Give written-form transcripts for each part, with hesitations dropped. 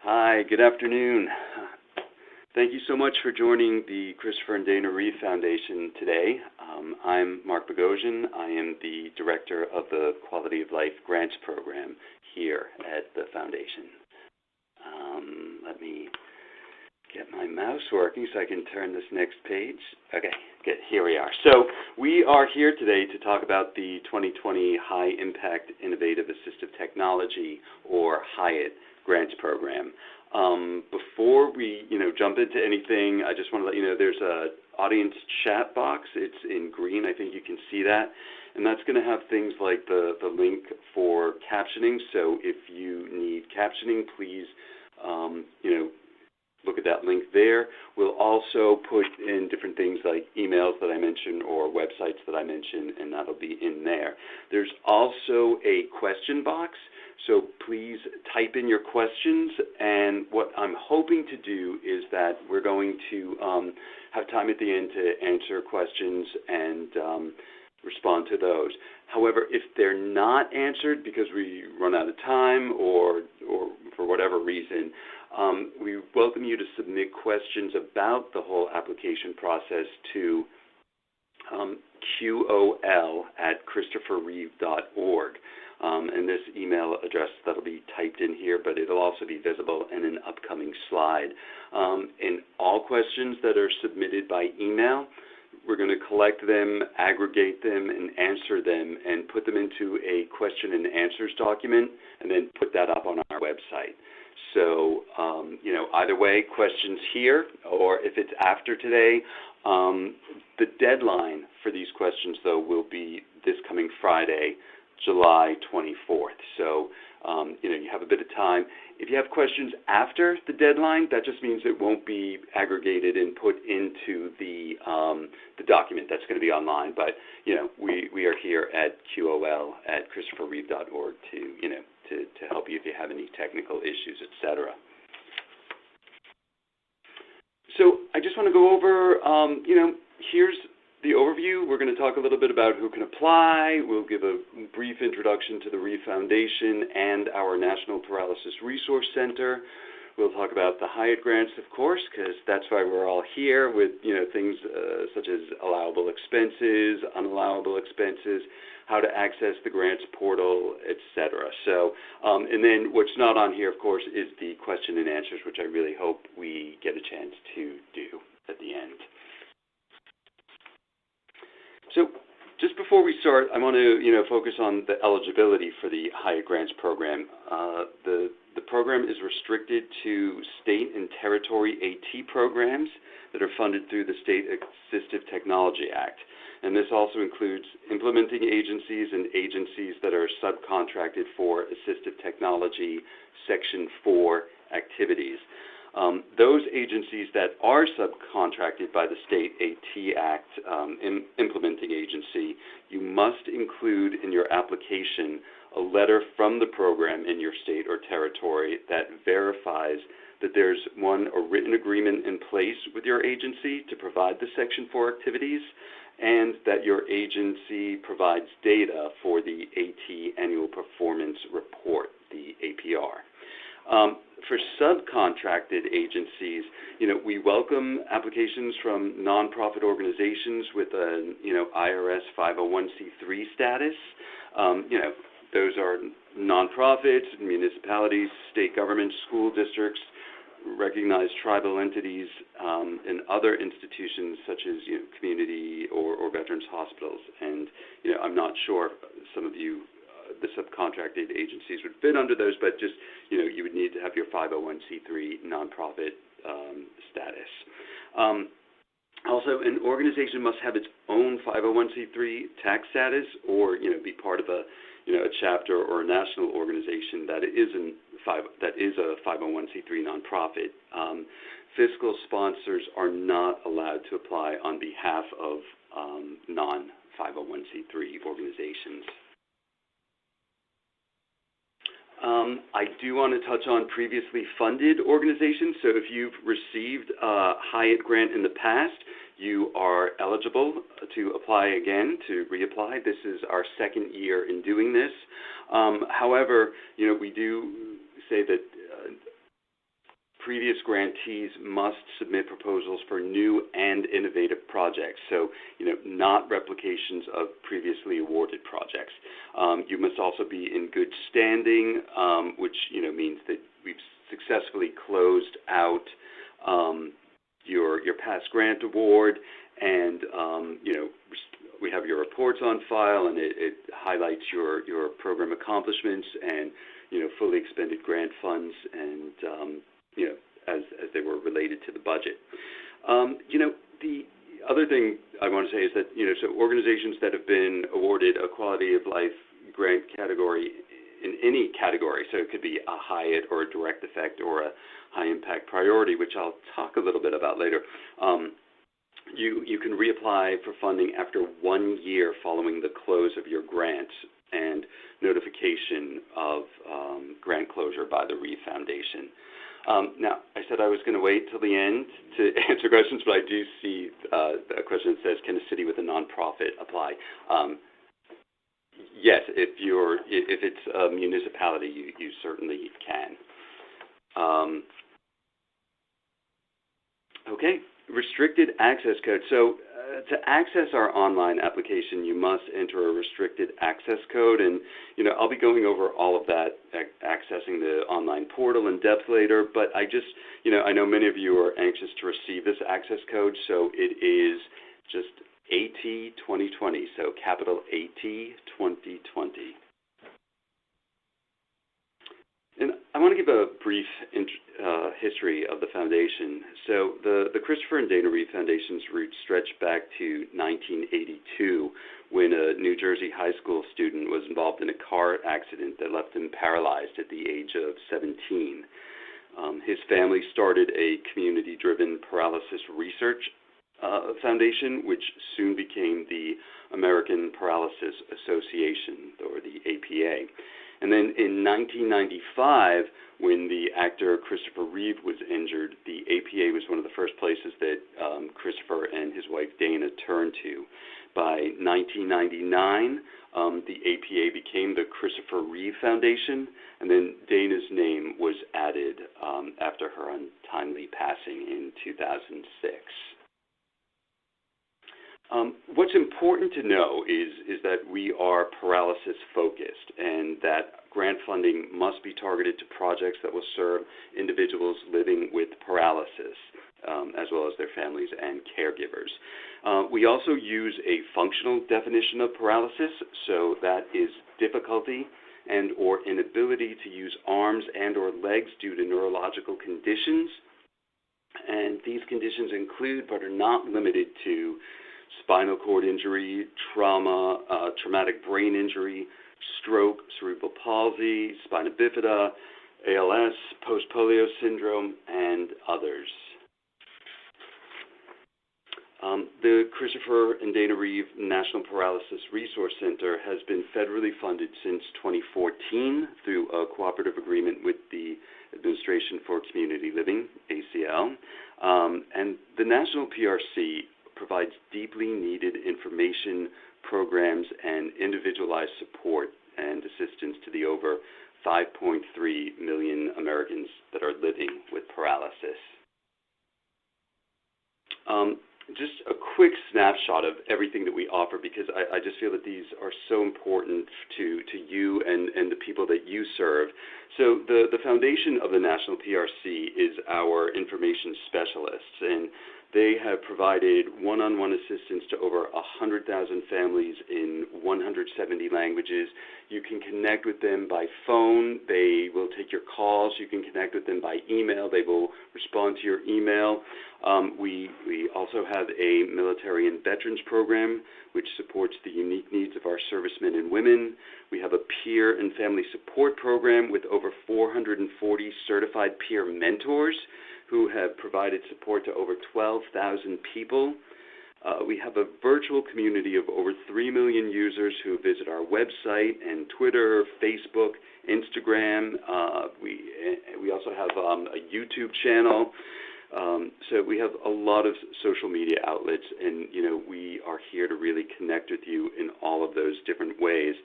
Hi, good afternoon. Thank you so much for joining the Christopher and Dana Reeve Foundation today. I'm Mark Bogosian. I am the Director of the Quality of Life Grants Program here at the Foundation. Let me get my mouse working so I can turn this next page. Okay, good. Here we are. So we are here today to talk about the 2020 High Impact Innovative Assistive Technology, or HIIAT, grants program. Before we, jump into anything, I just want to let you know there's a audience chat box. It's in green. I think you can see that. And that's going to have things like the link for captioning. So if you need captioning, please, look at that link there. We'll also put in different things like emails that I mentioned or websites that I mentioned, and that'll be in there. There's also a question box, so please type in your questions, and what I'm hoping to do is that we're going to have time at the end to answer questions and respond to those. However, if they're not answered because we run out of time or for whatever reason, we welcome you to submit questions about the whole application process to qol@christopherreeve.org. And this email address that'll be typed in here, but it'll also be visible in an upcoming slide. And all questions that are submitted by email, we're going to collect them, aggregate them, and answer them, and put them into a question and answers document, and then put that up on our website. So, either way, questions here, or if it's after today, the deadline for these questions, though, will be this coming Friday, July 24th. So, you have a bit of time. If you have questions after the deadline, that just means it won't be aggregated and put into the document that's going to be online. But, we are here at qol@christopherreeve.org to help you if you have any technical issues, etc. So I just want to go over, here's the overview. We're going to talk a little bit about who can apply. We'll give a brief introduction to the Reeve Foundation and our National Paralysis Resource Center. We'll talk about the HIIAT grants, of course, because that's why we're all here with, things such as allowable expenses, unallowable expenses, how to access the grants portal, etc. So, and then what's not on here, of course, is the question and answers, which I really hope we get a chance to do at the end. So just before we start, I want to focus on the eligibility for the HIIAT grants program. The program is restricted to state and territory AT programs that are funded through the State Assistive Technology Act. And this also includes implementing agencies and agencies that are subcontracted for assistive technology Section 4 activities. Those agencies that are subcontracted by the State AT Act implementing agency, you must include in your application a letter from the program in your state or territory that verifies that there's, one, a written agreement in place with your agency to provide the Section 4 activities, and that your agency provides data for the AT Annual Performance Report, the APR. For subcontracted agencies, we welcome applications from nonprofit organizations with an, IRS 501c3 status. Those are nonprofits, municipalities, state governments, school districts, recognized tribal entities, and other institutions such as community or veterans hospitals. And I'm not sure if some of you, the subcontracted agencies would fit under those, but just you would need to have your 501c3 nonprofit status. Also, an organization must have its own 501c3 tax status, or be part of a chapter or a national organization that is a 501c3 nonprofit. Fiscal sponsors are not allowed to apply on behalf of non-501c3 organizations. I do want to touch on previously funded organizations. So if you've received a HIIAT grant in the past, you are eligible to apply again, to reapply. This is our second year in doing this. However, we do say that previous grantees must submit proposals for new and innovative projects, so not replications of previously awarded projects. You must also be in good standing, which means that we've successfully closed out your past grant award, and we have your reports on file, and it highlights your program accomplishments and fully expended grant funds, and as they were related to the budget. The other thing I want to say is that so organizations that have been awarded a quality of life grant category in any category, so it could be a HIIAT or a direct effect or a high impact priority, which I'll talk a little bit about later. You can reapply for funding after 1 year following the close of your grant and notification of grant closure by the Reeve Foundation. Now, I said I was going to wait till the end to answer questions, but I do see a question that says, can a city with a nonprofit apply? Yes, if it's a municipality, you certainly can. Okay, restricted access code. So to access our online application, you must enter a restricted access code, and I'll be going over all of that, accessing the online portal in depth later, but I just, I know many of you are anxious to receive this access code, so it is just AT 2020, so capital AT 2020. And I want to give a brief history of the foundation. So the Christopher and Dana Reeve Foundation's roots stretch back to 1982, when a New Jersey high school student was involved in a car accident that left him paralyzed at the age of 17. His family started a community-driven paralysis research foundation, which soon became the American Paralysis Association, or the APA. And then in 1995, when the actor Christopher Reeve was injured, the APA was one of the first places that Christopher and his wife Dana turned to. By 1999, the APA became the Christopher Reeve Foundation, and then Dana's name was added after her untimely passing in 2006. What's important to know is that we are paralysis focused, and that grant funding must be targeted to projects that will serve individuals living with paralysis, as well as their families and caregivers. We also use a functional definition of paralysis, so that is difficulty and or inability to use arms and or legs due to neurological conditions. And these conditions include, but are not limited to, spinal cord injury, trauma, traumatic brain injury, stroke, cerebral palsy, spina bifida, ALS, post-polio syndrome, and others. The Christopher and Dana Reeve National Paralysis Resource Center has been federally funded since 2014 through a cooperative agreement with the Administration for Community Living, ACL, and the National PRC provides deeply needed information, programs, and individualized support and assistance to the over 5.3 million Americans that are living with paralysis. Just a quick snapshot of everything that we offer, because I just feel that these are so important to you and the people that you serve. So the foundation of the National PRC is our information specialists, and they have provided one-on-one assistance to over 100,000 families in 170 languages. You can connect with them by phone. They will take your calls. You can connect with them by email. They will respond to your email. We also have a military and veterans program, which supports the unique needs of our servicemen and women. We have a peer and family support program with over 440 certified peer mentors who have provided support to over 12,000 people. We have a virtual community of over 3 million users who visit our website and Twitter, Facebook, Instagram. We also have a YouTube channel. So we have a lot of social media outlets, and we are here to really connect with you in all of those different ways.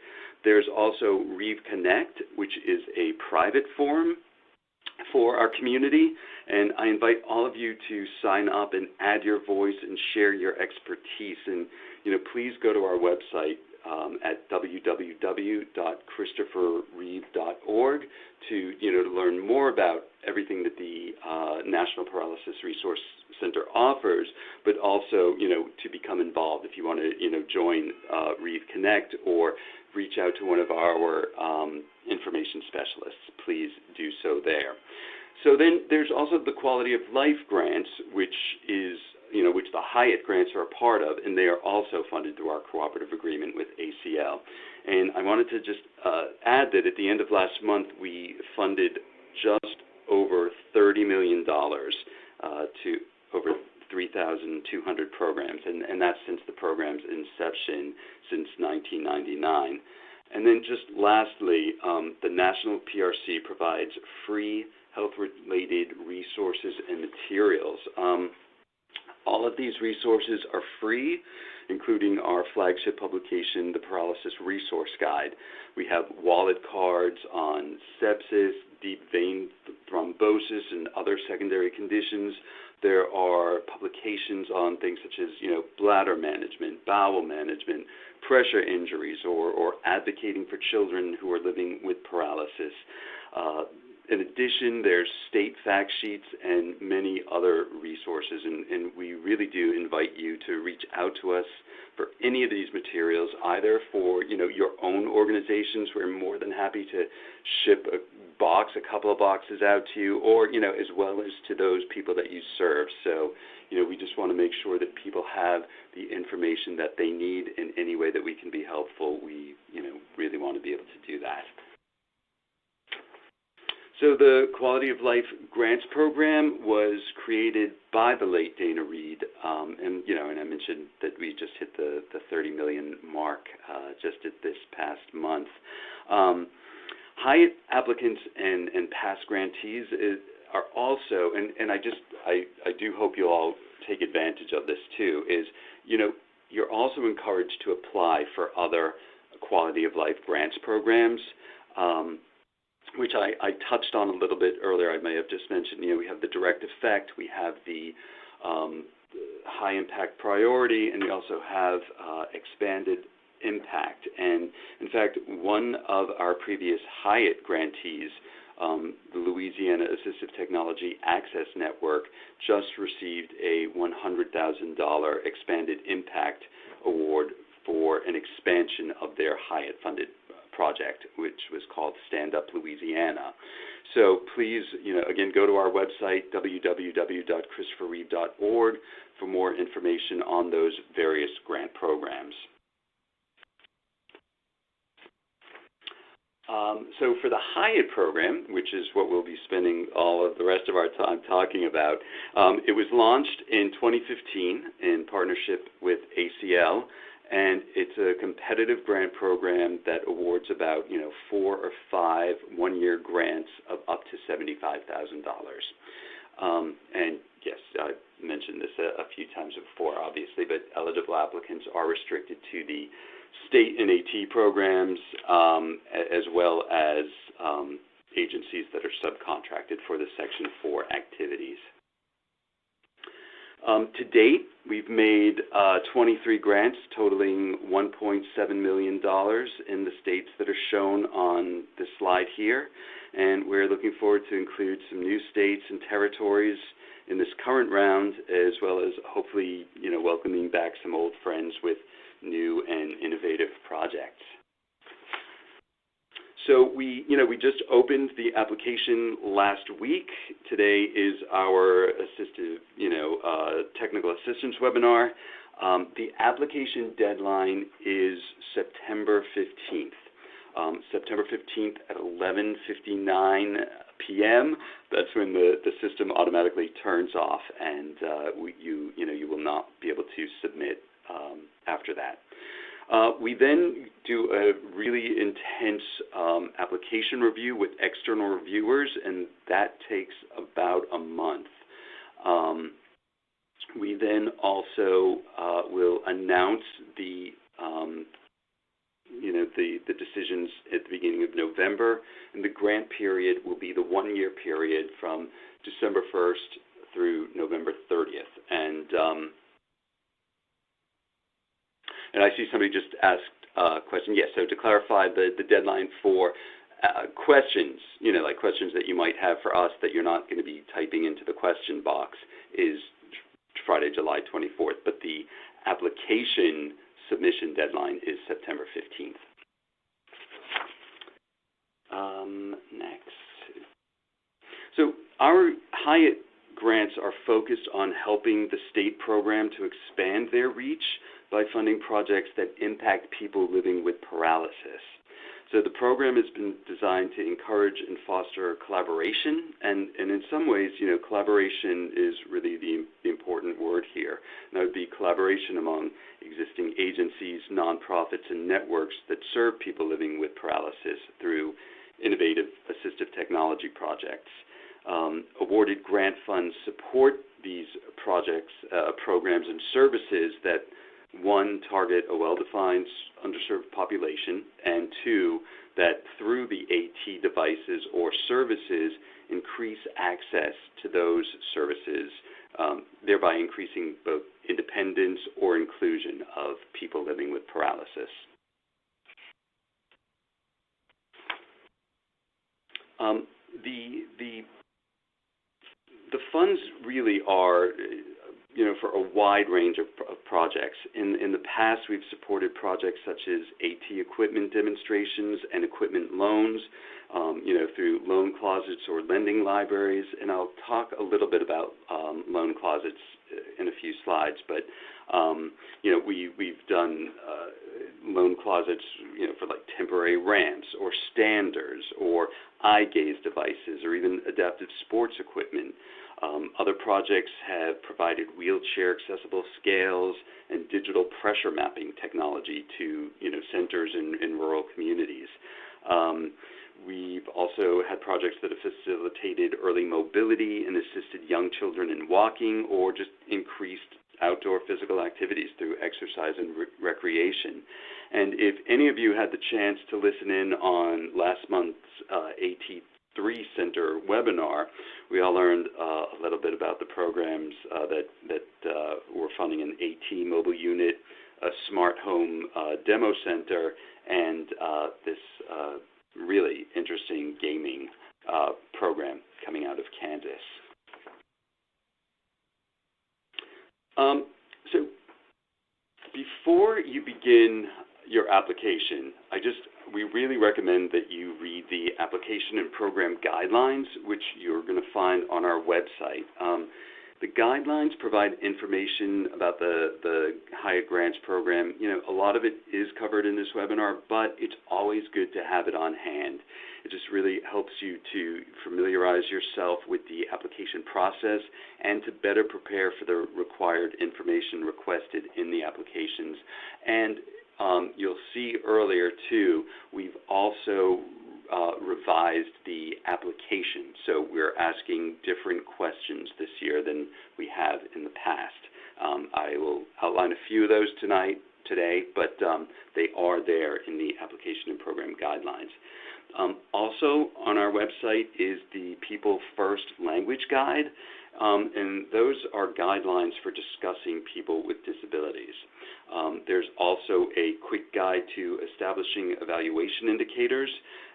There's also Reeve Connect, which is a private forum for our community, and I invite all of you to sign up and add your voice and share your expertise. And please go to our website at www.christopherreeve.org to learn more about everything that the National Paralysis Resource Center offers, but also to become involved. If you want to join Reeve Connect or reach out to one of our information specialists, please do so there. So then there's also the quality of life grants, which is which the HIIAT grants are a part of, and they are also funded through our cooperative agreement with ACL. And I wanted to just add that at the end of last month, we funded just over $30 million to over 3,200 programs, and that's since the program's inception since 1999. And then just lastly, the National PRC provides free health-related resources and materials. All of these resources are free, including our flagship publication, the Paralysis Resource Guide. We have wallet cards on sepsis, deep vein thrombosis, and other secondary conditions. There are publications on things such as, bladder management, bowel management, pressure injuries, or advocating for children who are living with paralysis. In addition, there's state fact sheets and many other resources, and we really do invite you to reach out to us for any of these materials, either for your own organizations. We're more than happy to ship a couple of boxes out to you, or as well as to those people that you serve. So we just want to make sure that people have the information that they need in any way that we can be helpful. We really want to be able to do that. So the Quality of Life Grants Program was created by the late Dana Reed, and I mentioned that we just hit the 30 million mark just at this past month. HIIAT applicants and past grantees are also, and I do hope you'll all take advantage of this too, is you're also encouraged to apply for other Quality of Life Grants programs. Which I touched on a little bit earlier. I may have just mentioned, we have the direct effect, we have the high impact priority, and we also have expanded impact. And in fact, one of our previous HIIAT grantees, the Louisiana Assistive Technology Access Network, just received a $100,000 expanded impact award for an expansion of their HIIAT funded project, which was called Stand Up Louisiana. So please, again, go to our website, www.christopherreeve.org, for more information on those various grant programs. So for the HIIAT program, which is what we'll be spending all of the rest of our time talking about, it was launched in 2015 in partnership with ACL. And it's a competitive grant program that awards about 4 or 5 one-year grants of up to $75,000. And yes, I mentioned this a few times before, obviously, but eligible applicants are restricted to the state and AT programs, as well as agencies that are subcontracted for the Section 4 activities. To date, we've made 23 grants totaling $1.7 million in the states that are shown on the slide here, and we're looking forward to include some new states and territories in this current round, as well as hopefully, welcoming back some old friends with new and innovative projects. So we just opened the application last week. Today is our assistive, technical assistance webinar. The application deadline is September 15th. September 15th at 11:59 p.m. That's when the system automatically turns off, and you will not be able to submit after that. We then do a really intense application review with external reviewers, and that takes about a month. We then also will announce the decisions at the beginning of November, and the grant period will be the one-year period from December 1st through November 30th. And I see somebody just asked a question. Yes, so to clarify, the deadline for questions, like questions that you might have for us that you're not going to be typing into the question box, is Friday, July 24th, but the application submission deadline is September 15th. Next. So our HIIAT grants are focused on helping the state program to expand their reach by funding projects that impact people living with paralysis. So the program has been designed to encourage and foster collaboration, and in some ways, collaboration is really the important word here. And that would be collaboration among existing agencies, nonprofits, and networks that serve people living with paralysis through innovative assistive technology projects. Awarded grant funds support these projects, programs, and services that, one, target a well-defined underserved population, and two, that through the AT devices or services increase access to those services, thereby increasing both independence or inclusion of people living with paralysis. The funds really are for a wide range of projects. In the past, we've supported projects such as AT equipment demonstrations and equipment loans, through loan closets or lending libraries. And I'll talk a little bit about loan closets in a few slides. But we've done loan closets, for like temporary ramps or standers or eye gaze devices or even adaptive sports equipment. Other projects have provided wheelchair-accessible scales and digital pressure mapping technology to centers in rural communities. We've also had projects that have facilitated early mobility and assisted young children in walking, or just increased outdoor physical activities through exercise and recreation. And if any of you had the chance to listen in on last month's AT3 Center webinar, we all learned a little bit about the programs that we're funding: an AT mobile unit, a smart home demo center, and this really interesting gaming program coming out of Kansas. So before you begin your application, we really recommend that you read the application and program guidelines, which you're going to find on our website. The guidelines provide information about the HIIAT Grants program. A lot of it is covered in this webinar, but it's always good to have it on hand. It just really helps you to familiarize yourself with the application process and to better prepare for the required information requested in the applications. And you'll see earlier, too, we've also revised the application. So we're asking different questions this year than we have in the past. I will outline a few of those today, but they are there in the application and program guidelines. Also on our website is the People First Language Guide, and those are guidelines for discussing people with disabilities. There's also a quick guide to establishing evaluation indicators,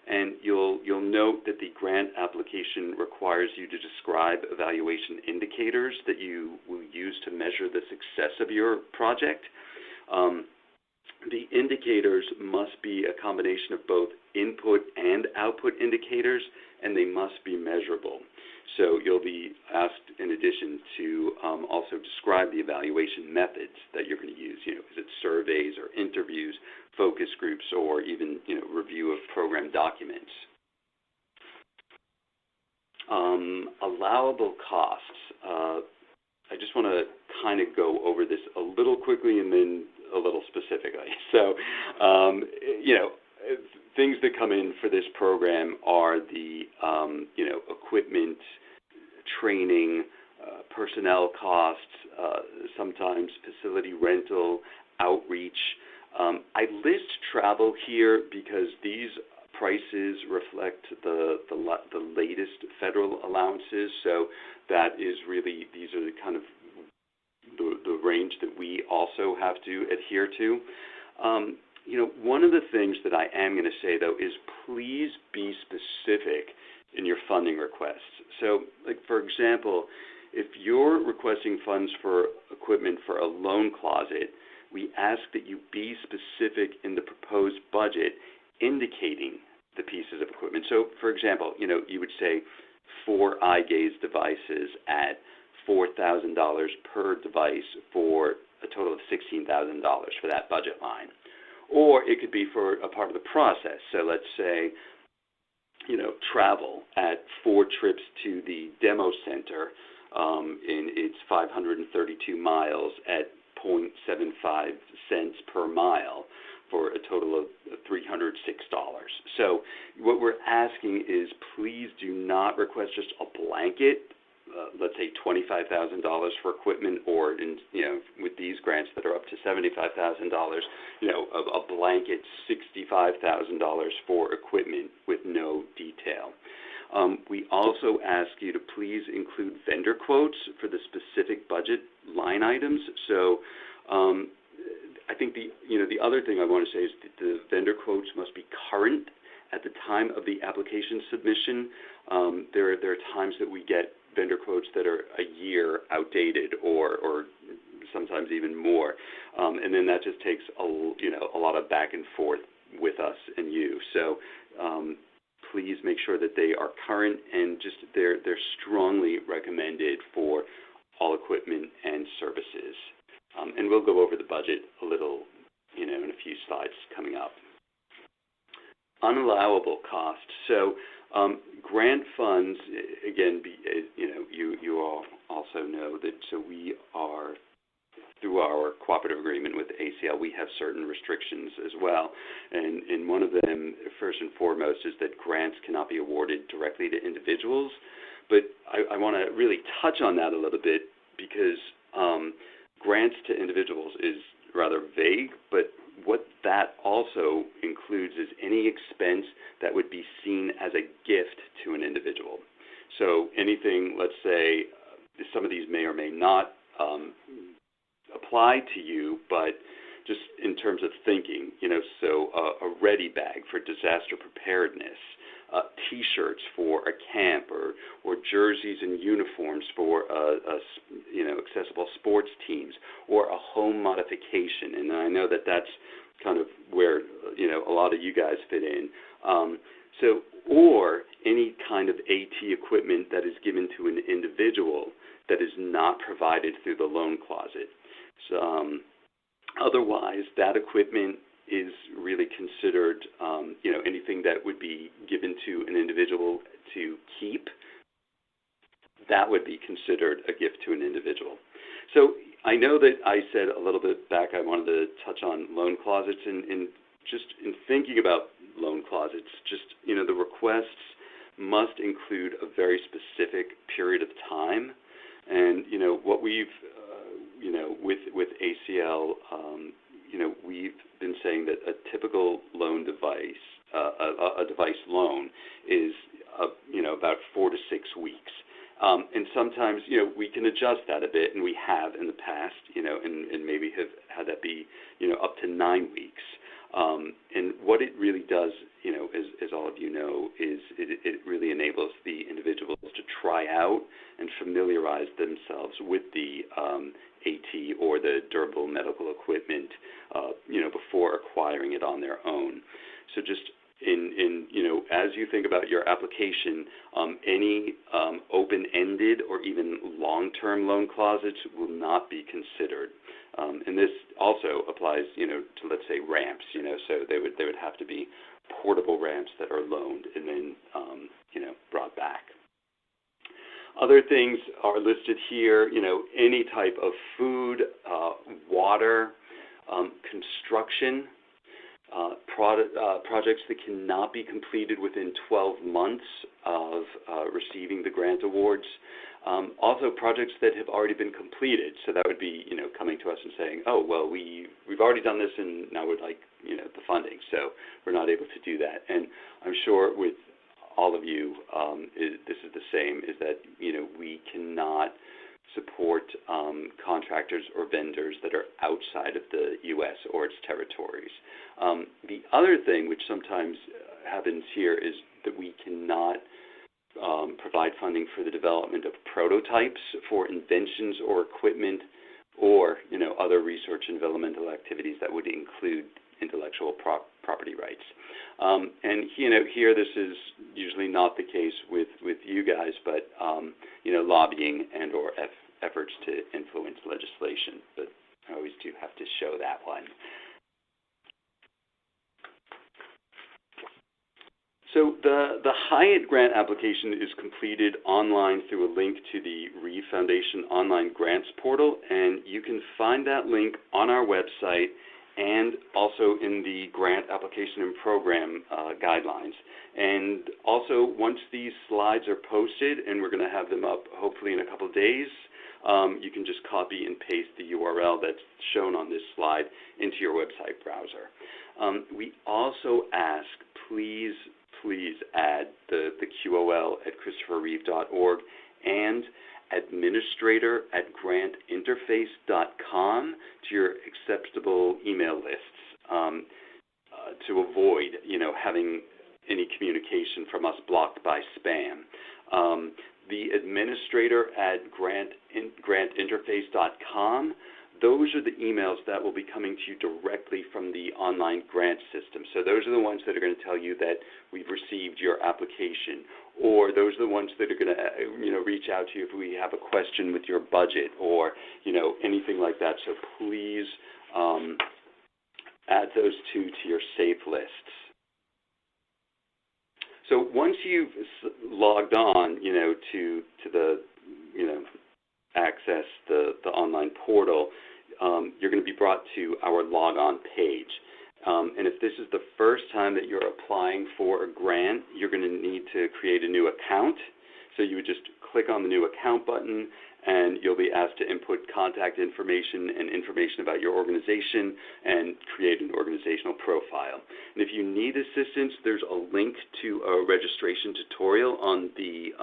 and you'll note that the grant application requires you to describe evaluation indicators that you will use to measure the success of your project. The indicators must be a combination of both input and output indicators, and they must be measurable. So you'll be asked, in addition, to also describe the evaluation methods that you're going to use. Is it surveys or interviews, focus groups, or even review of program documents? Allowable costs. I just want to kind of go over this a little quickly and then a little specifically. So, things that come in for this program are the, equipment, training, personnel costs, sometimes facility rental, outreach, I list travel here because these prices reflect the latest federal allowances, so that is really, these are the kind of the range that we also have to adhere to. One of the things that I am going to say, though, is please be specific in your funding requests. So, like, for example, if you're requesting funds for equipment for a loan closet, we ask that you be specific in the proposed budget, indicating the pieces of equipment. So, for example, you would say 4 eye gaze devices at $4,000 per device for a total of $16,000 for that budget line. Or it could be for a part of the process. So let's say, travel at 4 trips to the demo center in its 532 miles at 0.75 cents per mile for a total of $306. So what we're asking is, please do not request just a blanket, let's say $25,000 for equipment, or with these grants that are up to $75,000, a blanket $65,000 for equipment with no detail. We also ask you to please include vendor quotes for the specific budget line items. So I think the other thing I want to say is that the vendor quotes must be current at the time of the application submission. There are times that we get vendor quotes that are a year outdated, or sometimes even more, and then that just takes a lot of back and forth with us and you. So please make sure that they are current, and just they're strongly recommended for all equipment and services. And we'll go over the budget a little, in a few slides coming up. Unallowable costs. So grant funds, again, you all also know that, so we are, through our cooperative agreement with ACL, we have certain restrictions as well. And one of them, first and foremost, is that grants cannot be awarded directly to individuals. But I want to really touch on that a little bit, because grants to individuals is rather vague, but what that also includes is any expense that would be seen as a gift to an individual. So anything, let's say, some of these may or may not apply to you, but just in terms of thinking, so a ready bag for disaster preparedness, T-shirts for a camp, or jerseys and uniforms for accessible sports teams, or a home modification. And I know that that's kind of where a lot of you guys fit in. Or any kind of AT equipment that is given to an individual that is not provided through the loan closet. So otherwise, that equipment is really considered, anything that would be given to an individual to keep, that would be considered a gift to an individual. So I know that I said a little bit back I wanted to touch on loan closets, and just in thinking about loan closets, just, the requests must include a very specific period of time. And, what we've, with ACL, we've been saying that a typical loan device, a device loan, is about 4 to 6 weeks. And sometimes, we can adjust that a bit, and we have in the past, and maybe have had that be, up to 9 weeks. And what it really does, as all of you know, is it really enables the individuals to try out and familiarize themselves with the AT or the durable medical equipment, before acquiring it on their own. So just as you think about your application, any open-ended or even long-term loan closets will not be considered. And this also applies, to, let's say, ramps, so they would have to be portable ramps that are loaned and then, brought back. Other things are listed here, any type of food, water, construction, projects that cannot be completed within 12 months of receiving the grant awards, Also, projects that have already been completed. So that would be, coming to us and saying, oh, well, we've already done this, and now we'd like, the funding. So we're not able to do that. And I'm sure with all of you, this is the same, is that, we cannot support contractors or vendors that are outside of the U.S. or its territories. The other thing, which sometimes happens here, is that we cannot provide funding for the development of prototypes for inventions or equipment or, other research and developmental activities that would include intellectual property rights. And, here this is usually not the case with you guys, but, lobbying and or efforts to influence legislation. But I always do have to show that one. So the HIIAT grant application is completed online through a link to the Reeve Foundation online grants portal, and you can find that link on our website and also in the grant application and program guidelines. And also, once these slides are posted, and we're going to have them up hopefully in a couple of days, you can just copy and paste the URL that's shown on this slide into your website browser. We also ask, please add the QOL at ChristopherReeve.org and administrator@grantinterface.com to your acceptable email lists to avoid, having any communication from us blocked by spam. The administrator@grantinterface.com, those are the emails that will be coming to you directly from the online grant system. So those are the ones that are going to tell you that we've received your application, or those are the ones that are going to, reach out to you if we have a question with your budget or, anything like that. So please add those two to your safe lists. So once you've logged on, to the, access the online portal, you're going to be brought to our log on page. And if this is the first time that you're applying for a grant, you're going to need to create a new account. So you would just click on the new account button, and you'll be asked to input contact information and information about your organization and create an organizational profile. And if you need assistance, there's a link to a registration tutorial on the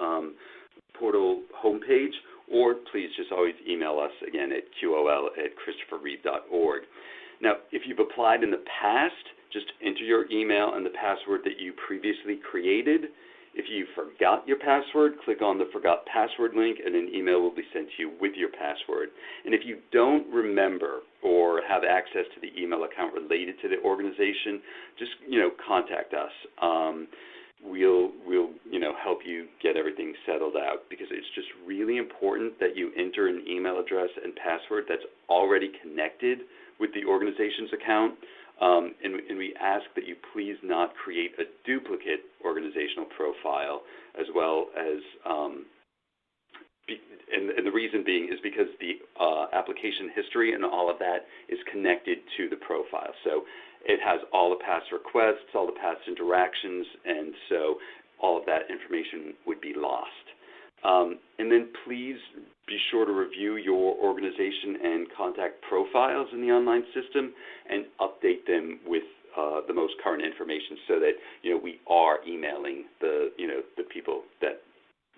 portal homepage, or please just always email us again at QOL@ChristopherReeve.org. Now, if you've applied in the past, just enter your email and the password that you previously created. If you forgot your password, click on the Forgot Password link, and an email will be sent to you with your password. And if you don't remember or have access to the email account related to the organization, just contact us. We'll help you get everything settled out, because it's just really important that you enter an email address and password that's already connected with the organization's account. And we ask that you please not create a duplicate organizational profile, as well as, and the reason being is because the application history and all of that is connected to the profile. So it has all the past requests, all the past interactions, and so all of that information would be lost. And then please be sure to review your organization and contact profiles in the online system and update them with the most current information, so that we are emailing the the people that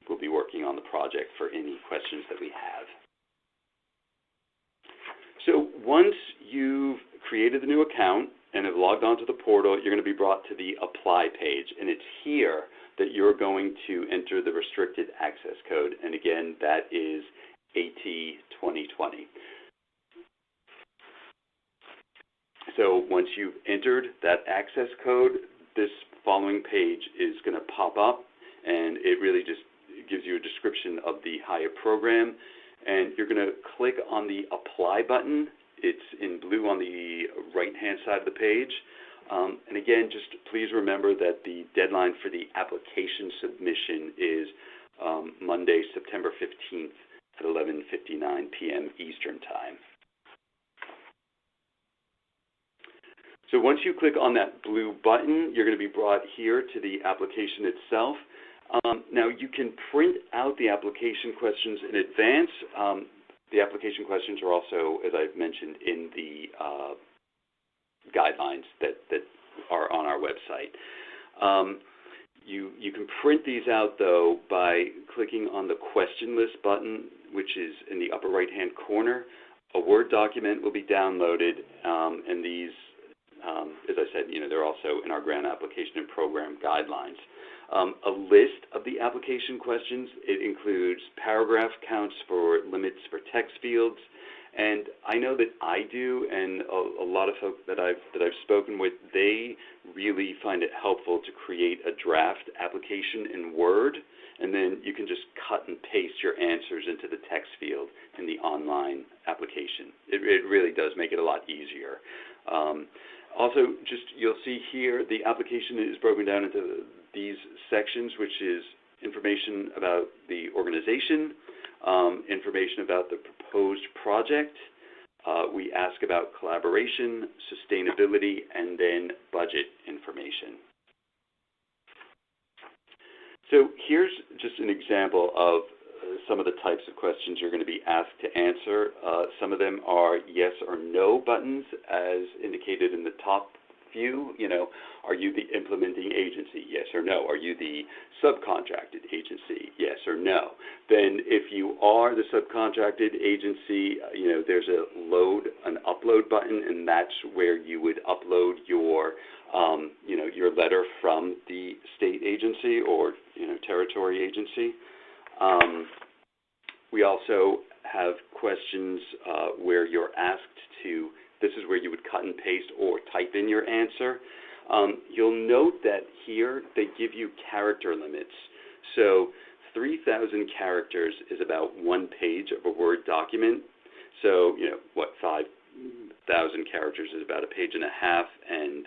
will be working on the project for any questions that we have. So once you've created the new account and have logged onto the portal, you're going to be brought to the Apply page, and it's here that you're going to enter the restricted access code. And again, that is AT2020. So once you've entered that access code, this following page is going to pop up, and it really just gives you a description of the HIIAT program. And you're going to click on the Apply button. It's in blue on the right-hand side of the page. And again, just please remember that the deadline for the application submission is Monday, September 15th at 11:59 p.m. Eastern Time. So once you click on that blue button, you're going to be brought here to the application itself. Now, you can print out the application questions in advance. The application questions are also, as I've mentioned, in the guidelines that are on our website. You can print these out, though, by clicking on the question list button, which is in the upper right-hand corner. A Word document will be downloaded, and these, as I said, they're also in our grant application and program guidelines. A list of the application questions. It includes paragraph counts for limits for text fields, and I know that I do, and a lot of folks that I've spoken with, they really find it helpful to create a draft application in Word, and then you can just cut and paste your answers into the text field in the online application. It really does make it a lot easier. Also, you'll see here the application is broken down into these sections, which is information about the organization, information about the proposed project. We ask about collaboration, sustainability, and then budget information. So here's just an example of some of the types of questions you're going to be asked to answer. Some of them are yes or no buttons, as indicated in the top few. Are you the implementing agency? Yes or no. Are you the subcontracted agency? Yes or no. Then if you are the subcontracted agency, there's an upload button, and that's where you would upload your letter from the state agency or, territory agency. We also have questions where you're asked to, this is where you would cut and paste or type in your answer. You'll note that here they give you character limits. So 3,000 characters is about 1 page of a Word document. So, 5,000 characters is about 1.5 pages, and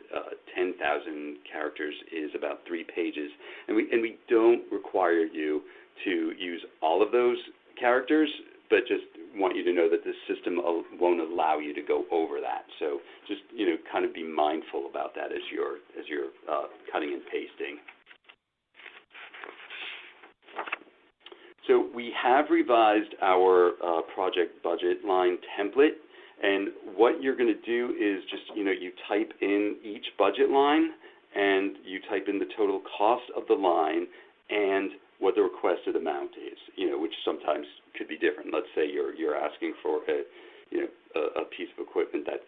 10,000 characters is about 3 pages. And we don't require you to use all of those characters, but just want you to know that the system won't allow you to go over that. So just kind of be mindful about that as you're cutting and pasting. So we have revised our project budget line template, and what you're going to do is just you type in each budget line, and you type in the total cost of the line and what the requested amount is, which sometimes could be different. Let's say you're asking for a piece of equipment that,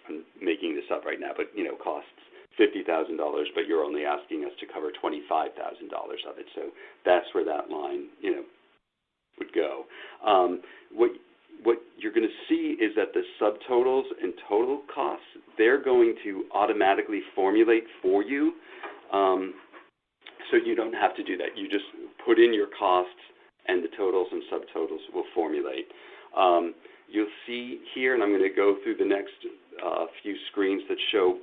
I'm making this up right now, but costs $50,000, but you're only asking us to cover $25,000 of it. So that's where that line, would go. What you're going to see is that the subtotals and total costs, they're going to automatically formulate for you. So you don't have to do that. You just put in your costs, and the totals and subtotals will formulate. You'll see here, and I'm going to go through the next few screens that show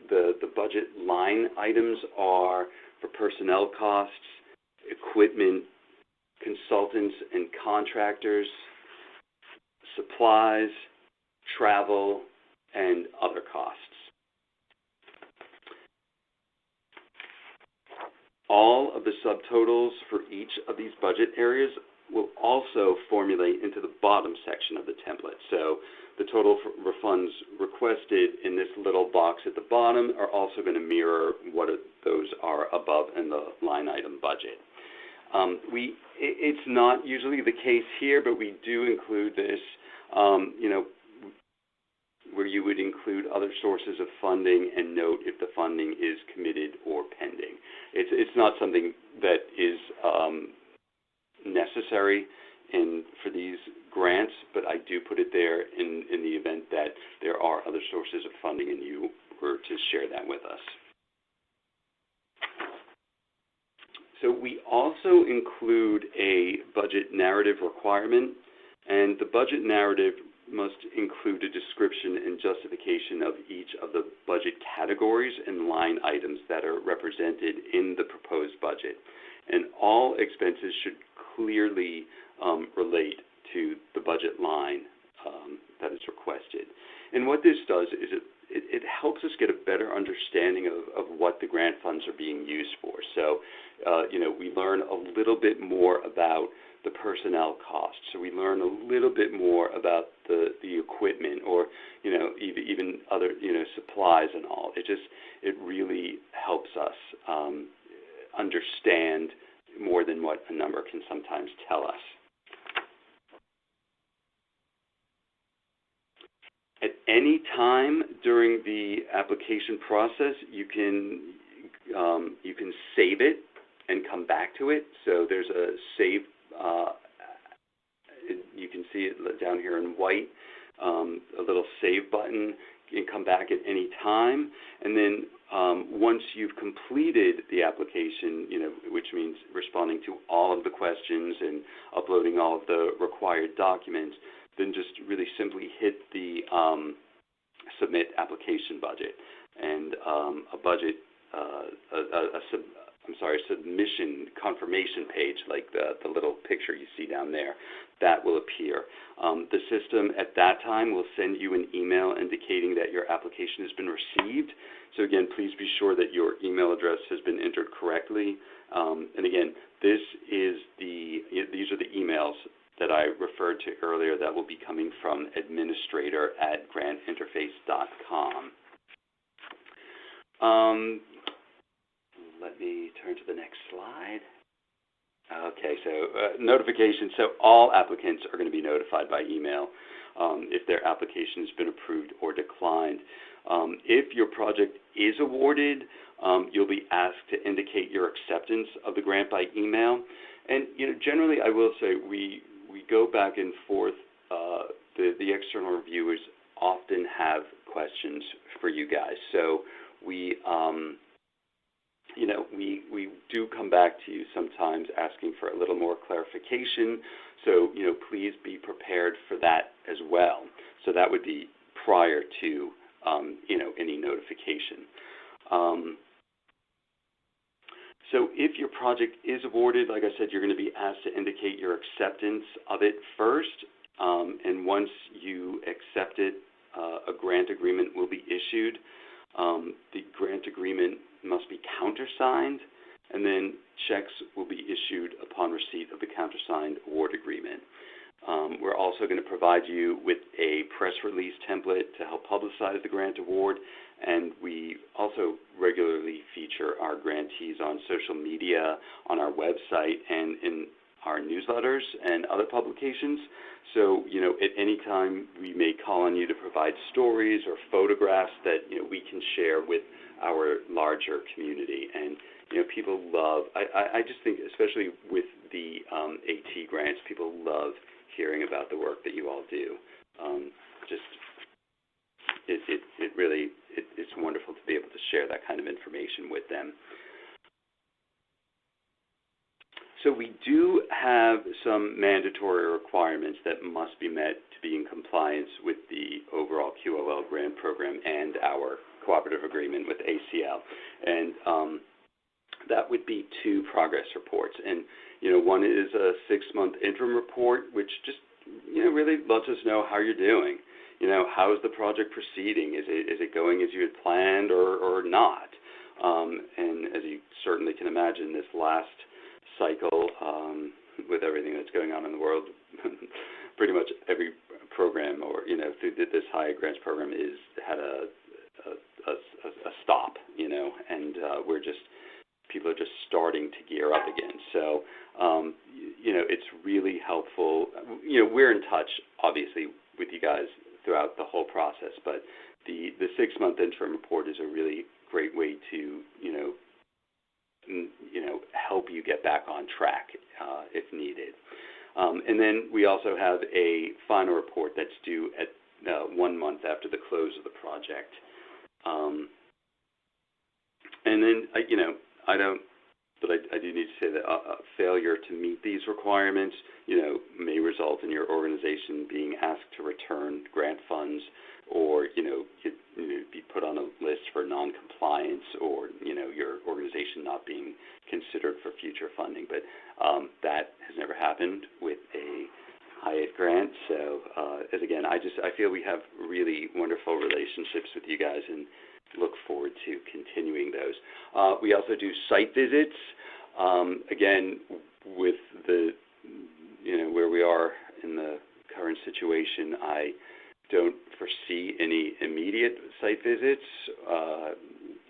the budget line items are for personnel costs, equipment, consultants and contractors, supplies, travel, and other costs. All of the subtotals for each of these budget areas will also formulate into the bottom section of the template. So the total for funds requested in this little box at the bottom are also going to mirror what those are above in the line item budget. It's not usually the case here, but we do include this, where you would include other sources of funding and note if the funding is committed or pending. It's not something that is necessary for these grants, but I do put it there in the event that there are other sources of funding and you were to share that with us. So we also include a budget narrative requirement, and the budget narrative must include a description and justification of each of the budget categories and line items that are represented in the proposed budget. And all expenses should clearly relate to the budget line that is requested. And what this does is it it helps us get a better understanding of what the grant funds are being used for. So, we learn a little bit more about the personnel costs. So we learn a little bit more about the equipment, or even other supplies and all. It really helps us understand more than what a number can sometimes tell us. At any time during the application process, you can save it and come back to it. So there's a save. You can see it down here in white, a little save button. You can come back at any time, and then once you've completed the application, which means responding to all of the questions and uploading all of the required documents, then just really simply hit the submit application budget, and submission confirmation page, like the little picture you see down there, that will appear. The system at that time will send you an email indicating that your application has been received. So again, please be sure that your email address has been entered correctly. And again, these are the emails that I referred to earlier that will be coming from administrator@grantinterface.com. Let me turn to the next slide. Okay, so notification. So all applicants are going to be notified by email if their application has been approved or declined. If your project is awarded, you'll be asked to indicate your acceptance of the grant by email. And generally, I will say we go back and forth. The external reviewers often have questions for you guys, so we do come back to you sometimes asking for a little more clarification. So please be prepared for that as well. So that would be prior to any notification. So if your project is awarded, like I said, you're going to be asked to indicate your acceptance of it first. And once you accept it, a grant agreement will be issued. The grant agreement must be countersigned, and then checks will be issued upon receipt of the countersigned award agreement. We're also going to provide you with a press release template to help publicize the grant award, and we also regularly feature our grantees on social media, on our website, and in our newsletters and other publications. So, at any time we may call on you to provide stories or photographs that, we can share with our larger community. And, people love, I just think, especially with the AT grants, people love hearing about the work that you all do. It's wonderful to be able to share that kind of information with them. So we do have some mandatory requirements that must be met to be in compliance with the overall QOL grant program and our cooperative agreement with ACL. And that would be 2 progress reports. And, one is a 6-month interim report, which just, really lets us know how you're doing. How is the project proceeding? Is it going as you had planned or not? And as you certainly can imagine, this last cycle, with everything that's going on in the world, pretty much every program, or through this HIIAT grants program, had a stop, and people are just starting to gear up again. So, it's really helpful. We're in touch, obviously, with you guys throughout the whole process, but the 6-month interim report is a really great way to, help you get back on track if needed. And then we also have a final report that's due at 1 month after the close of the project. And then, I do need to say that failure to meet these requirements, may result in your organization being asked to return grant funds, or, be put on a list for non-compliance, or, your organization not being considered for future funding. But that has never happened with a HIIAT grant. So, as again, I feel we have really wonderful relationships with you guys and look forward to continuing those. We also do site visits. Again, with the, where we are in the current situation, I don't foresee any immediate site visits.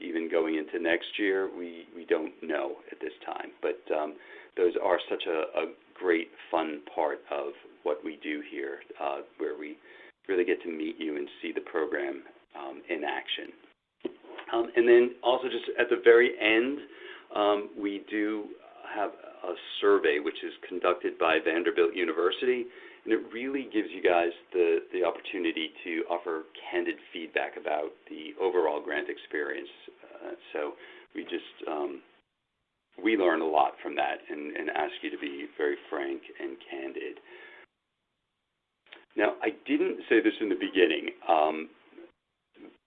Even going into next year, we don't know at this time. But those are such a great, fun part of what we do here, where we really get to meet you and see the program in action. And then also just at the very end, we do have a survey which is conducted by Vanderbilt University, and it really gives you guys the opportunity to offer candid feedback about the overall grant experience. So we just, we learn a lot from that and ask you to be very frank and candid. Now, I didn't say this in the beginning,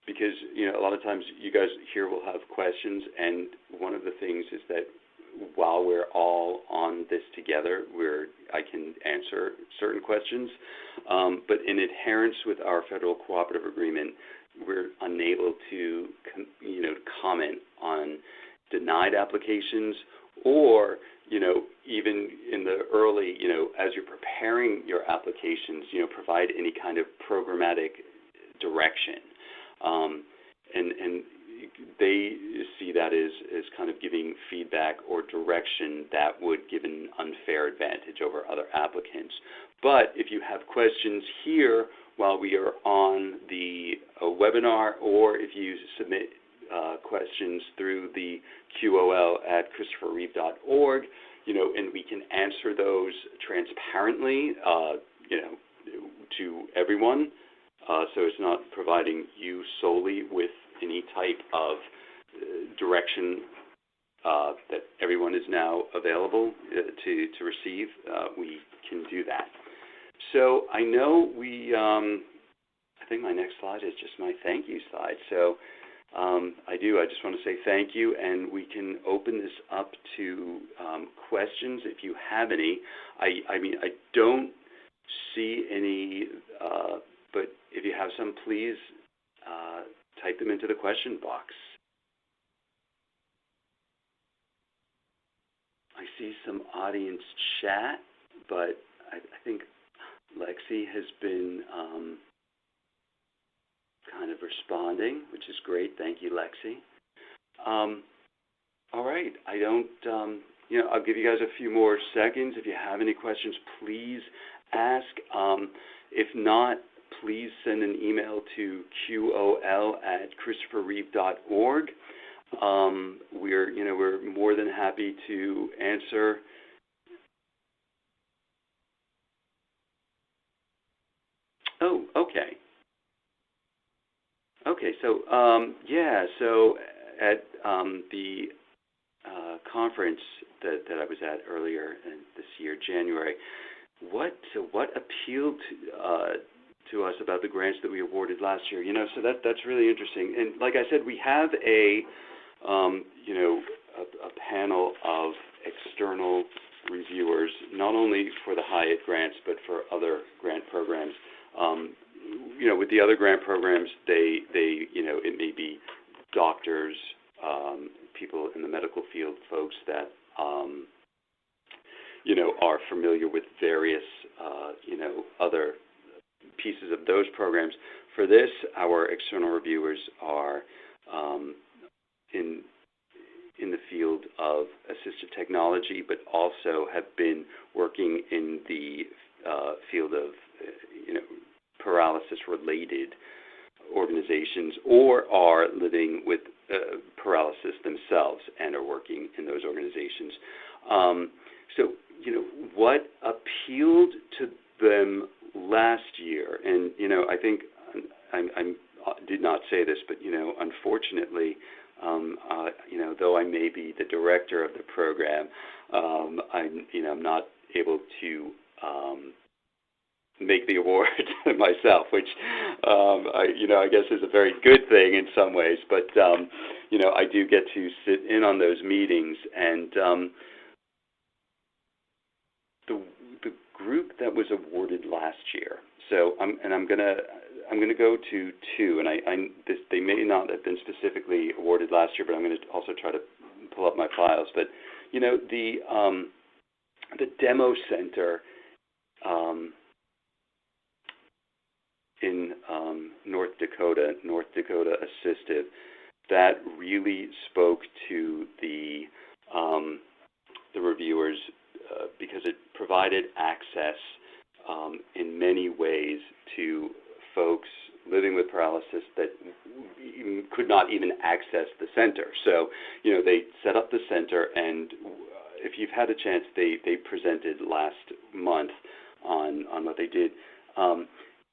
because, a lot of times you guys here will have questions, and one of the things is that while we're all on this together, I can answer certain questions, but in adherence with our federal cooperative agreement, we're unable to, comment on denied applications or, even in the early, as you're preparing your applications, provide any kind of programmatic direction. And they see that as kind of giving feedback or direction that would give an unfair advantage over other applicants. But if you have questions here while we are on the webinar, or if you submit questions through the QOL at ChristopherReeve.org, and we can answer those transparently, to everyone. So it's not providing you solely with any type of direction that everyone is now available to receive. We can do that. So I know I think my next slide is just my thank you slide. So I just want to say thank you, and we can open this up to questions if you have any. I mean, I don't see any, but if you have some, please type them into the question box. I see some audience chat, but I think Lexi has been kind of responding, which is great. Thank you, Lexi. All right. I don't, I'll give you guys a few more seconds. If you have any questions, please ask. If not, please send an email to qol@ChristopherReeve.org. We're more than happy to answer. Oh, okay. Okay, so so at the conference that I was at earlier this year, January, what appealed to us about the grants that we awarded last year? So that's really interesting. And like I said, we have a panel of external reviewers, not only for the HIIAT grants, but for other grant programs. With the other grant programs, they it may be doctors, people in the medical field, folks that, are familiar with various, other pieces of those programs. For this, our external reviewers are in the field of assistive technology, but also have been working in the field of, paralysis-related organizations, or are living with paralysis themselves and are working in those organizations. So, what appealed to them last year, and, I think I did not say this, but, unfortunately, though I may be the director of the program, I'm not able to make the award myself, which, I guess is a very good thing in some ways, but, I do get to sit in on those meetings, and the group that was awarded last year. So I'm gonna go to two, and they may not have been specifically awarded last year, but I'm going to also try to pull up my files. But you know, the demo center in North Dakota Assistive, that really spoke to the reviewers because it provided access in many ways to folks living with paralysis that could not even access the center. So, you know, they set up the center, and if you've had a chance, they presented last month on what they did.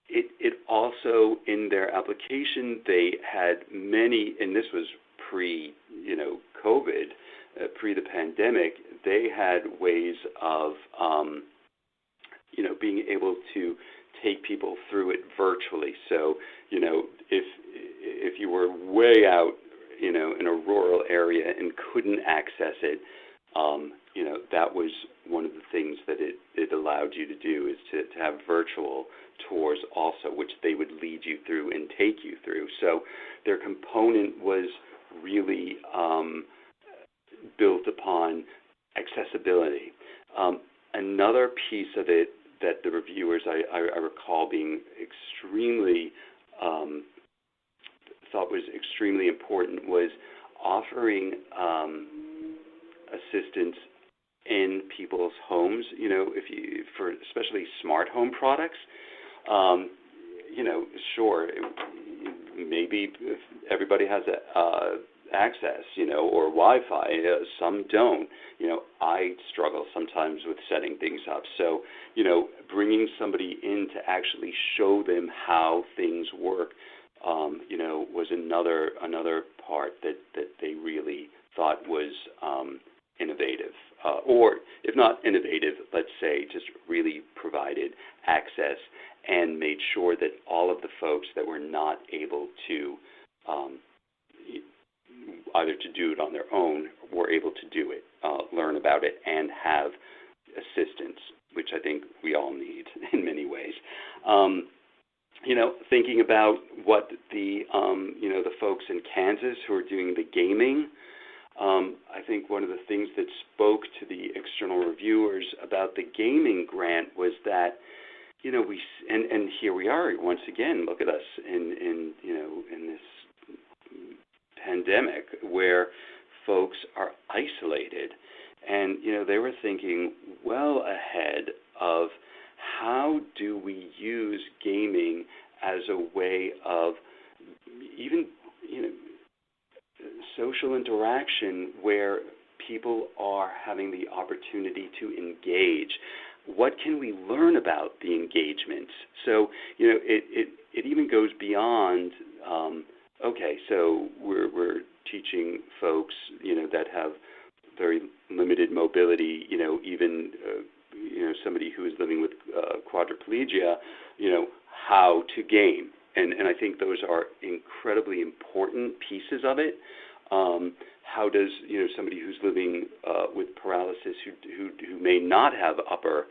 It also, in their application, they had many, and this was pre-COVID, pre the pandemic, they had ways of, being able to take people through it virtually. So, you know, if you were way out, you know, in a rural area and couldn't access it, that was one of the things that it allowed you to do, is to have virtual tours also, which they would lead you through and take you through. So their component was really built upon accessibility. Another piece of it that the reviewers, I recall being extremely, thought was extremely important, was offering assistance in people's homes. You know, for especially smart home products, sure, maybe if everybody has access, or Wi-Fi. Some don't. I struggle sometimes with setting things up. So, bringing somebody in to actually show them how things work, was another part that they really thought was innovative, or if not innovative, let's say just really provided access and made sure that all of the folks that were not able to either to do it on their own were able to do it, learn about it, and have assistance, which I think we all need in many ways. Thinking about what the folks in Kansas who are doing the gaming, I think one of the things that spoke to the external reviewers about the gaming grant was that, and here we are once again. Look at us in this pandemic where folks are isolated, and they were thinking well ahead of how do we use gaming as a way of even social interaction where people are having the opportunity to engage. What can we learn about the engagements? So, it even goes beyond, okay, so we're teaching folks, that have very limited mobility, even, somebody who is living with quadriplegia, how to game. And I think those are incredibly important pieces of it. How does somebody who's living with paralysis who may not have upper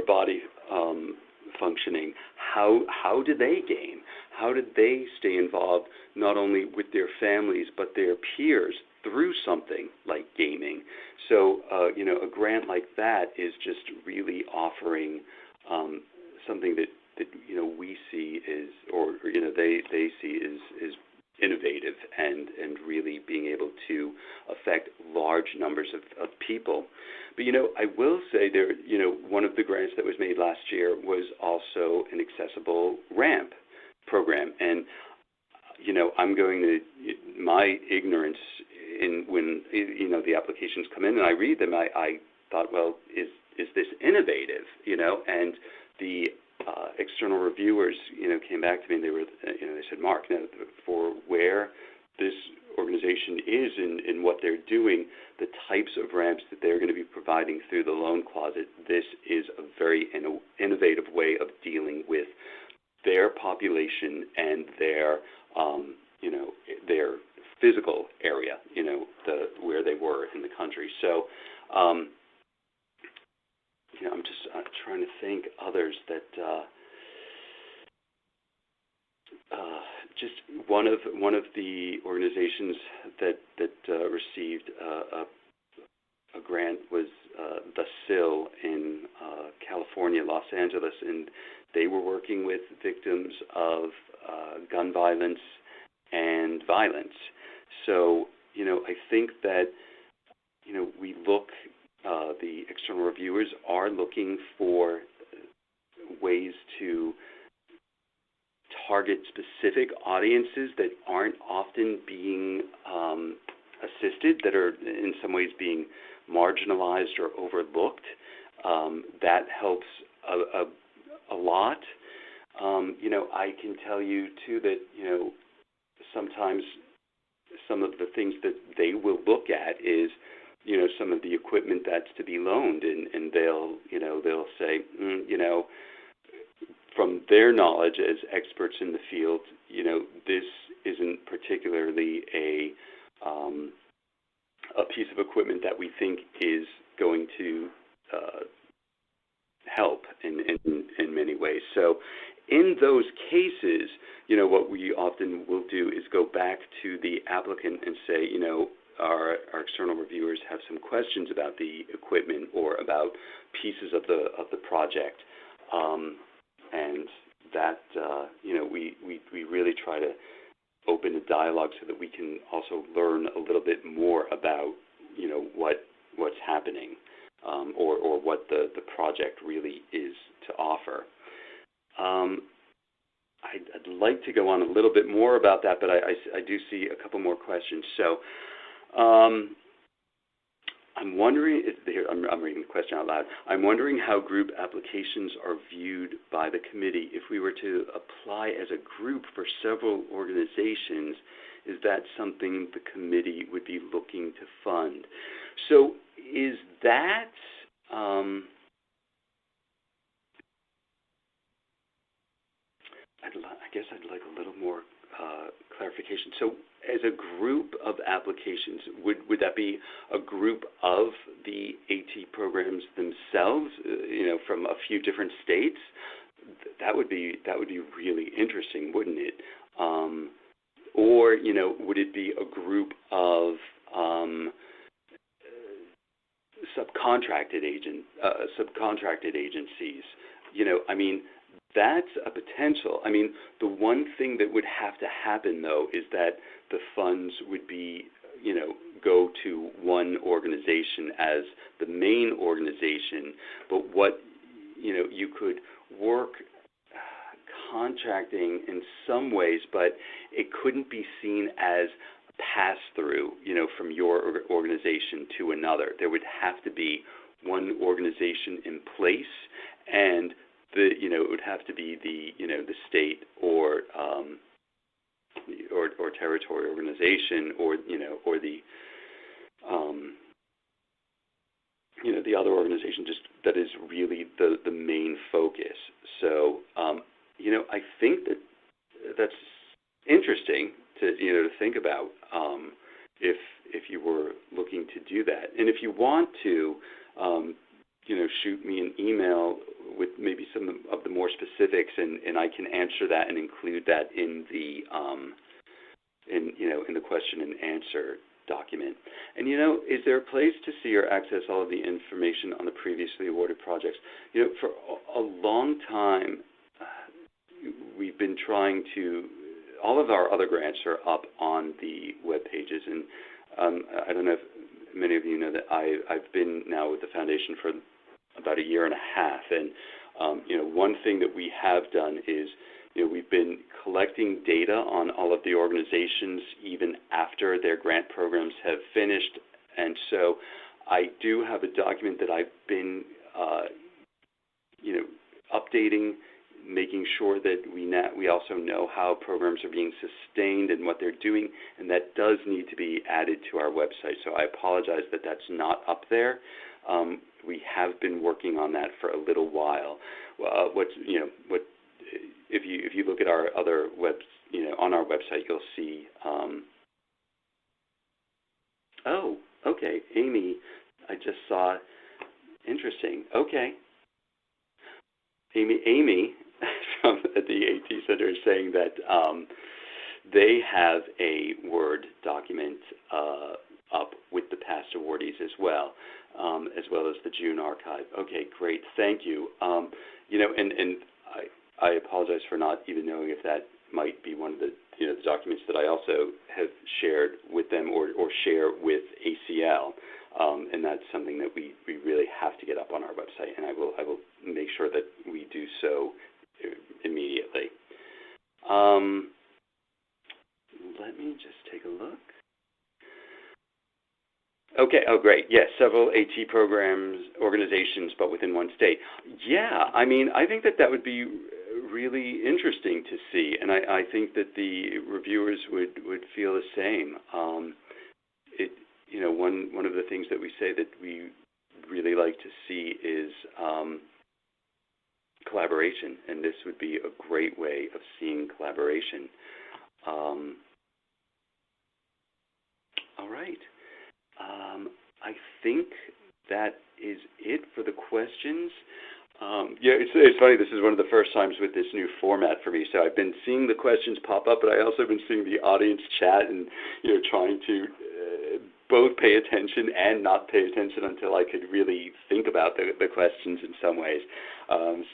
body functioning, how do they game? How did they stay involved not only with their families but their peers through something like gaming? So a grant like that is just really offering something that we see is, or they see is innovative and really being able to affect large numbers of people. But I will say there, one of the grants that was made last year was also an accessible ramp program, and I'm going to, my ignorance in when the applications come in and I read them, I thought, well, is this innovative? And the external reviewers, came back to me and they were, they said, Mark, for where this organization is in what they're doing, the types of ramps that they're going to be providing through the loan closet, this is a very innovative way of dealing with their population and their, their physical area, where they were in the country. So, I'm just trying to think others that just one of the organizations that received a grant was the SIL in California, Los Angeles, and they were working with victims of gun violence and violence. So, I think that, we look, the external reviewers are looking for ways to target specific audiences that aren't often being assisted, that are in some ways being marginalized or overlooked. That helps a lot. I can tell you, too, that, sometimes some of the things that they will look at is, some of the equipment that's to be loaned, and they'll say, from their knowledge as experts in the field, this isn't particularly a piece of equipment that we think is going to help in many ways. So in those cases, what we often will do is go back to the applicant and say, our external reviewers have some questions about the equipment or about pieces of the project, and that we really try to open a dialogue so that we can also learn a little bit more about what's happening, or what the project really is to offer. I'd like to go on a little bit more about that, but I do see a couple more questions. So I'm wondering, I'm reading the question out loud. I'm wondering how group applications are viewed by the committee. If we were to apply as a group for several organizations, is that something the committee would be looking to fund? So is that, I guess I'd like a little more clarification. So as a group of applications, would that be a group of the AT programs themselves, from a few different states? That would be really interesting, wouldn't it? Or, would it be a group of subcontracted agencies? That's a potential. The one thing that would have to happen, though, is that the funds would be, go to one organization as the main organization. But what, you could work contracting in some ways, but it couldn't be seen as pass-through, from your organization to another. There would have to be one organization in place, and it would have to be the the state or territory organization, or the other organization, just that is really the main focus. So I think that's interesting to think about, if you were looking to do that. And if you want to shoot me an email with maybe some of the more specifics, and I can answer that and include that in the in the question and answer document. And is there a place to see or access all of the information on the previously awarded projects? For a long time, we've been trying to. All of our other grants are up on the web pages, and I don't know if many of you know that I've been now with the foundation for about a year and a half, and one thing that we have done is we've been collecting data on all of the organizations even after their grant programs have finished, and so I do have a document that I've been updating, making sure that we also know how programs are being sustained and what they're doing, and that does need to be added to our website. So I apologize that that's not up there. We have been working on that for a little while. If you look at our other on our website, you'll see. Oh, okay, Amy, I just saw. Interesting. Okay, Amy from the AT Center is saying that they have a Word document up with the past awardees as well as the June archive. Okay, great, thank you. And I apologize for not even knowing if that might be one of the the documents that I also have shared with them or share with ACL, and that's something that we really have to get up on our website, and I will make sure that we do so immediately. Let me just take a look. Okay, oh great, yes, several AT programs, organizations, but within one state. Yeah, I mean, I think that would be really interesting to see, and I think that the reviewers would feel the same. One of the things that we say that we really like to see is collaboration, and this would be a great way of seeing collaboration. All right. I think that is it for the questions. Yeah, it's funny. This is one of the first times with this new format for me. So I've been seeing the questions pop up, but I also have been seeing the audience chat and trying to both pay attention and not pay attention until I could really think about the questions in some ways.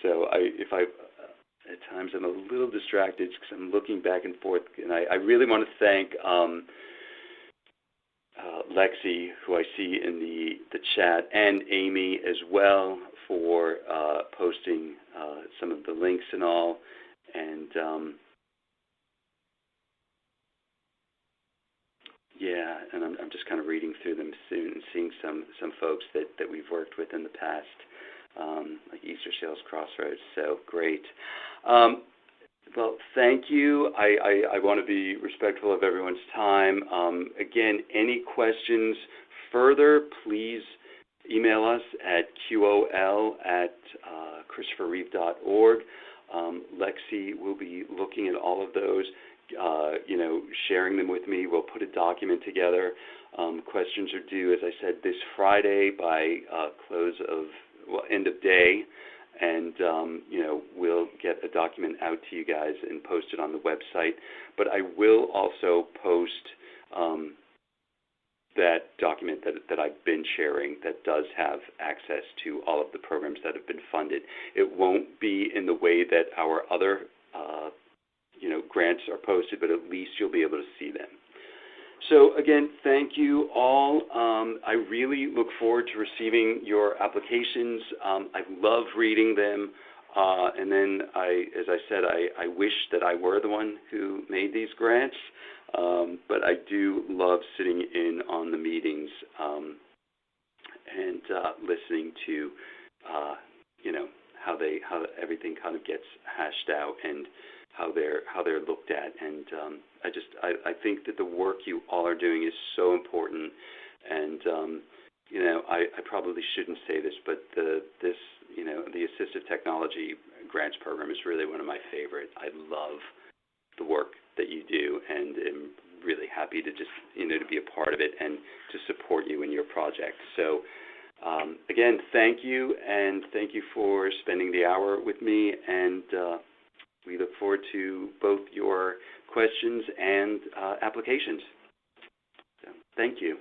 So at times I'm a little distracted because I'm looking back and forth, and I really want to thank Lexi, who I see in the chat, and Amy as well for posting some of the links and all. And yeah, and I'm just kind of reading through them soon and seeing some folks that we've worked with in the past, like Easter Sales Crossroads. So great. Well, thank you. I want to be respectful of everyone's time. Again, any questions further, please email us at qol@christopherreeve.org. Lexi will be looking at all of those, sharing them with me. We'll put a document together. Questions are due, as I said, this Friday by end of day. And, we'll get a document out to you guys and post it on the website. But I will also post that document that I've been sharing that does have access to all of the programs that have been funded. It won't be in the way that our other, grants are posted, but at least you'll be able to see them. So again, thank you all. I really look forward to receiving your applications. I love reading them. And then, as I said, I wish that I were the one who made these grants. But I do love sitting in on the meetings and listening to, how everything kind of gets hashed out and how they're looked at, and I think that the work you all are doing is so important, and I probably shouldn't say this, but the assistive technology grants program is really one of my favorite. I love the work that you do, and am really happy to just to be a part of it and to support you in your project. So again, thank you, and thank you for spending the hour with me, and we look forward to both your questions and applications. So, thank you.